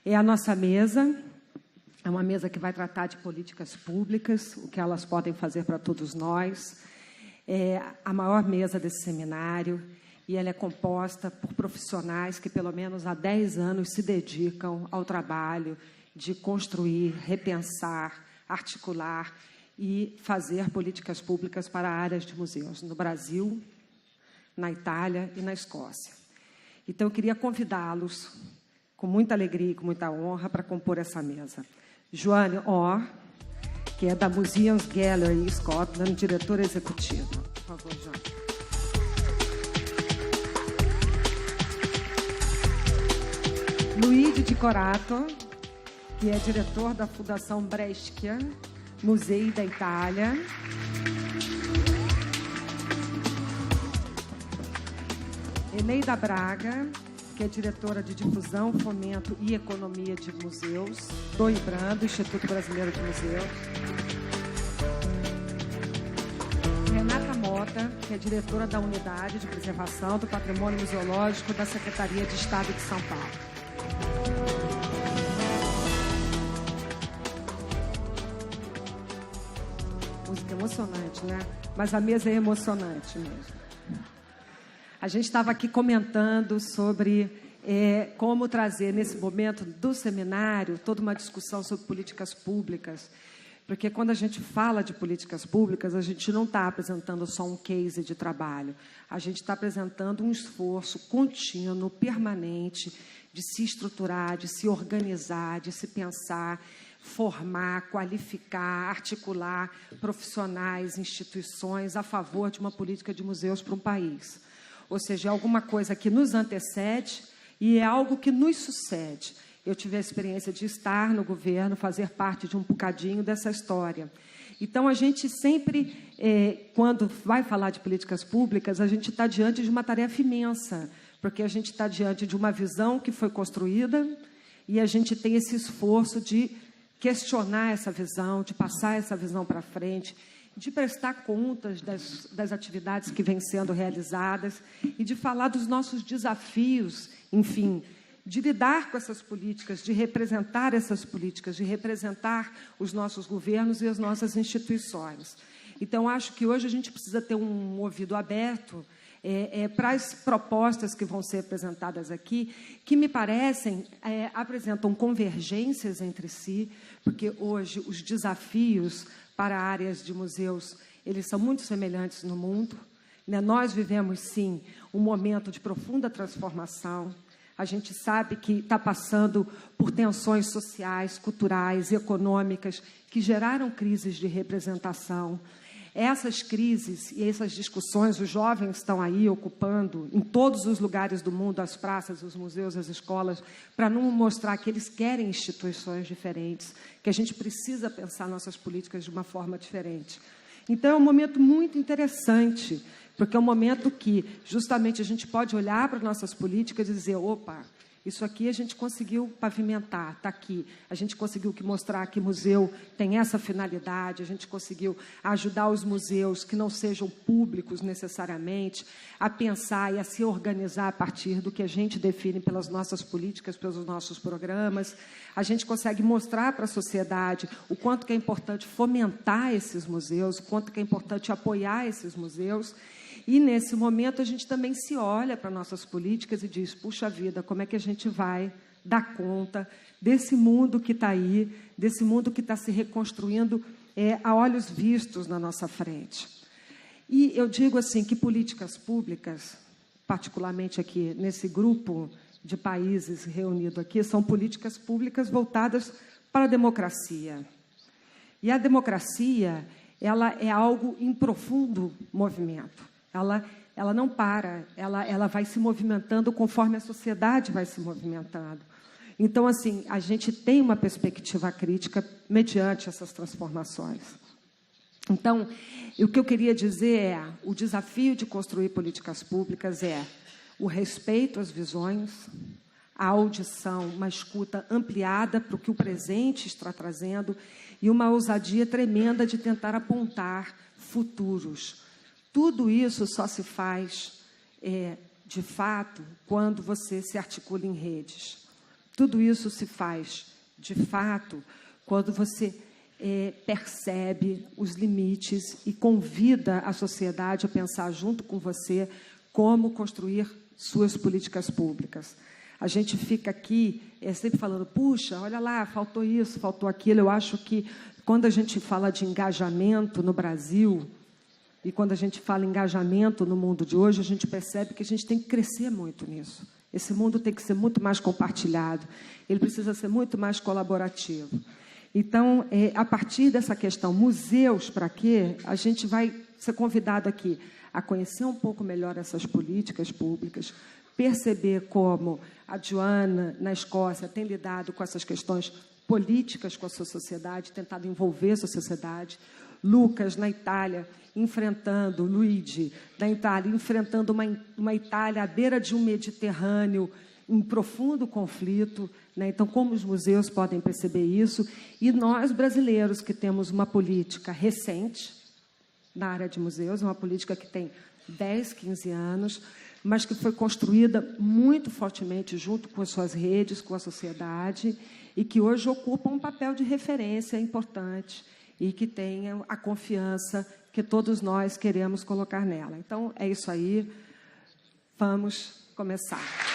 É a nossa mesa, é uma mesa que vai tratar de políticas públicas, o que elas podem fazer para todos nós. É a maior mesa desse seminário e ela é composta por profissionais que, pelo menos há 10 anos, se dedicam ao trabalho de construir, repensar, articular e fazer políticas públicas para áreas de museus no Brasil, na Itália e na Escócia. Então, eu queria convidá-los, com muita alegria e com muita honra, para compor essa mesa. Joanne Orr, que é da Museums Gallery Scotland, diretora executiva. Por favor, Joanne. Luigi Di Corato, que é diretor da Fundação Brescia, Musei da Itália. Eneida Braga, que é diretora de Difusão, Fomento e Economia de Museus, do IBRAM, do Instituto Brasileiro de Museus. Renata Mota, que é diretora da Unidade de Preservação do Patrimônio Museológico da Secretaria de Estado de São Paulo. Música emocionante, né? Mas a mesa é emocionante mesmo. A gente estava aqui comentando sobre como trazer, nesse momento do seminário, toda uma discussão sobre políticas públicas, porque quando a gente fala de políticas públicas, a gente não está apresentando só um case de trabalho, a gente está apresentando um esforço contínuo, permanente, de se estruturar, de se organizar, de se pensar, formar, qualificar, articular profissionais, instituições a favor de uma política de museus para um país. Ou seja, é alguma coisa que nos antecede e é algo que nos sucede. Eu tive a experiência de estar no governo, fazer parte de um bocadinho dessa história. Então, a gente sempre, quando vai falar de políticas públicas, a gente está diante de uma tarefa imensa, porque a gente está diante de uma visão que foi construída e a gente tem esse esforço de questionar essa visão, de passar essa visão para frente, de prestar contas das atividades que vêm sendo realizadas e de falar dos nossos desafios, enfim, de lidar com essas políticas, de representar essas políticas, de representar os nossos governos e as nossas instituições. Então, acho que hoje a gente precisa ter um ouvido aberto para as propostas que vão ser apresentadas aqui, que me parecem apresentam convergências entre si, porque hoje os desafios para áreas de museus, eles são muito semelhantes no mundo, né? Nós vivemos, sim, um momento de profunda transformação. A gente sabe que está passando por tensões sociais, culturais, econômicas, que geraram crises de representação. Essas crises e essas discussões, os jovens estão aí ocupando, em todos os lugares do mundo, as praças, os museus, as escolas, para não mostrar que eles querem instituições diferentes, que a gente precisa pensar nossas políticas de uma forma diferente. Então, é um momento muito interessante, porque é um momento que, justamente, a gente pode olhar para nossas políticas e dizer, opa, isso aqui a gente conseguiu pavimentar, está aqui. A gente conseguiu mostrar que museu tem essa finalidade, a gente conseguiu ajudar os museus que não sejam públicos necessariamente a pensar e a se organizar a partir do que a gente define pelas nossas políticas, pelos nossos programas. A gente consegue mostrar para a sociedade o quanto que é importante fomentar esses museus, o quanto que é importante apoiar esses museus. E, nesse momento, a gente também se olha para nossas políticas e diz, puxa vida, como é que a gente vai dar conta desse mundo que está aí, desse mundo que está se reconstruindo a olhos vistos na nossa frente. E eu digo assim que políticas públicas, particularmente aqui nesse grupo de países reunidos aqui, são políticas públicas voltadas para a democracia. E a democracia, ela é algo em profundo movimento. Ela não para, ela vai se movimentando conforme a sociedade vai se movimentando. Então, assim, a gente tem uma perspectiva crítica mediante essas transformações. Então, o que eu queria dizer o desafio de construir políticas públicas o respeito às visões, a audição, uma escuta ampliada para o que o presente está trazendo e uma ousadia tremenda de tentar apontar futuros. Tudo isso só se faz, de fato, quando você se articula em redes. tudo isso se faz, de fato, quando você percebe os limites e convida a sociedade a pensar junto com você como construir suas políticas públicas. A gente fica aqui sempre falando, puxa, olha lá, faltou isso, faltou aquilo. Eu acho que quando a gente fala de engajamento no Brasil e quando a gente fala engajamento no mundo de hoje, a gente percebe que a gente tem que crescer muito nisso. Esse mundo tem que ser muito mais compartilhado, ele precisa ser muito mais colaborativo. Então, a partir dessa questão, museus para quê? A gente vai ser convidado aqui a conhecer um pouco melhor essas políticas públicas, perceber como a Joana, na Escócia, tem lidado com essas questões políticas com a sua sociedade, tentado envolver a sua sociedade. Lucas, na Itália, enfrentando, Luigi, na Itália, enfrentando uma Itália à beira de um Mediterrâneo em profundo conflito, né? Então, como os museus podem perceber isso? E nós, brasileiros, que temos uma política recente na área de museus, uma política que tem 10, 15 anos, mas que foi construída muito fortemente junto com as suas redes, com a sociedade, e que hoje ocupa um papel de referência importante e que tenha a confiança que todos nós queremos colocar nela. Então, é isso aí. Vamos começar.